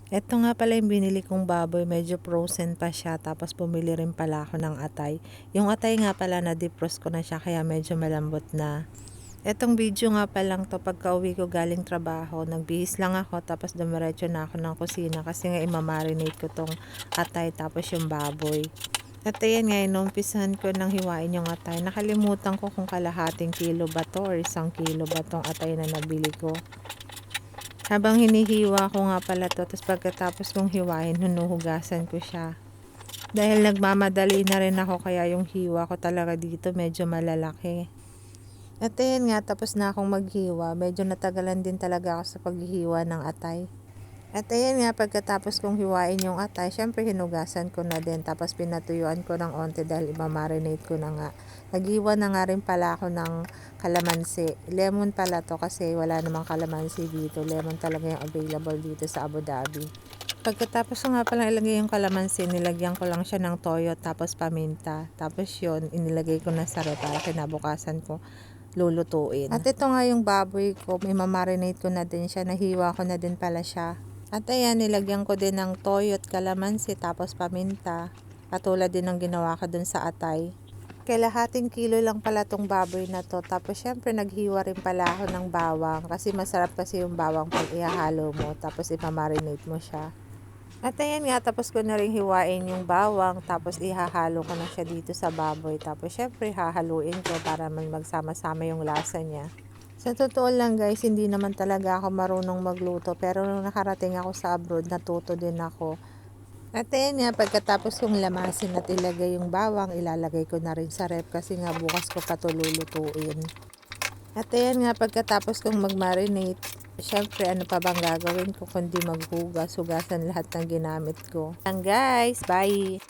Eto nga pala yung binili kong baboy, medyo frozen pa siya, tapos bumili rin pala ako ng atay. Yung atay nga pala na defrost ko na siya kaya medyo malambot na. Etong video nga palang to, pagka uwi ko galing trabaho, nagbihis lang ako tapos dumiretso na ako ng kusina kasi nga imamarinate ko tong atay tapos yung baboy. At ayan nga, inumpisahan ko nang hiwain yung atay. Nakalimutan ko kung kalahating kilo ba to or 1 kilo ba tong atay na nabili ko. Habang hinihiwa ko nga pala to, tapos pagkatapos kong hiwain, hinuhugasan ko siya. Dahil nagmamadali na rin ako kaya yung hiwa ko talaga dito medyo malalaki. At ayan nga, tapos na akong maghiwa. Medyo natagalan din talaga ako sa paghihiwa ng atay. At ayan nga, pagkatapos kong hiwain yung atay, syempre hinugasan ko na din. Tapos pinatuyuan ko ng onte dahil iba-marinate ko na nga. Naghiwa na nga rin pala ako ng kalamansi. Lemon pala to kasi wala namang kalamansi dito. Lemon talaga yung available dito sa Abu Dhabi. Pagkatapos ko nga pala ilagay yung kalamansi, nilagyan ko lang siya ng toyo tapos paminta. Tapos yun, inilagay ko na sa ref para kinabukasan ko lulutuin. At ito nga yung baboy ko, may mamarinate ko na din siya, nahiwa ko na din pala siya. At ayan, nilagyan ko din ng toyo at kalamansi tapos paminta. Katulad din ng ginawa ko dun sa atay. Kalahating kilo lang pala tong baboy na to. Tapos syempre naghiwa rin pala ako ng bawang. Kasi masarap kasi yung bawang pag ihahalo mo. Tapos ipamarinate mo siya. At ayan nga, tapos ko na rin hiwain yung bawang. Tapos ihahalo ko na siya dito sa baboy. Tapos syempre hahaluin ko para magsama-sama yung lasa niya. Sa totoo lang guys, hindi naman talaga ako marunong magluto. Pero nung nakarating ako sa abroad, natuto din ako. At ayan nga, pagkatapos kong lamasin at ilagay yung bawang, ilalagay ko na rin sa ref kasi nga bukas ko pa ito lulutuin. At ayan nga, pagkatapos kong mag-marinate, syempre ano pa bang gagawin ko kundi maghugas, hugasan lahat ng ginamit ko. Yan guys, bye!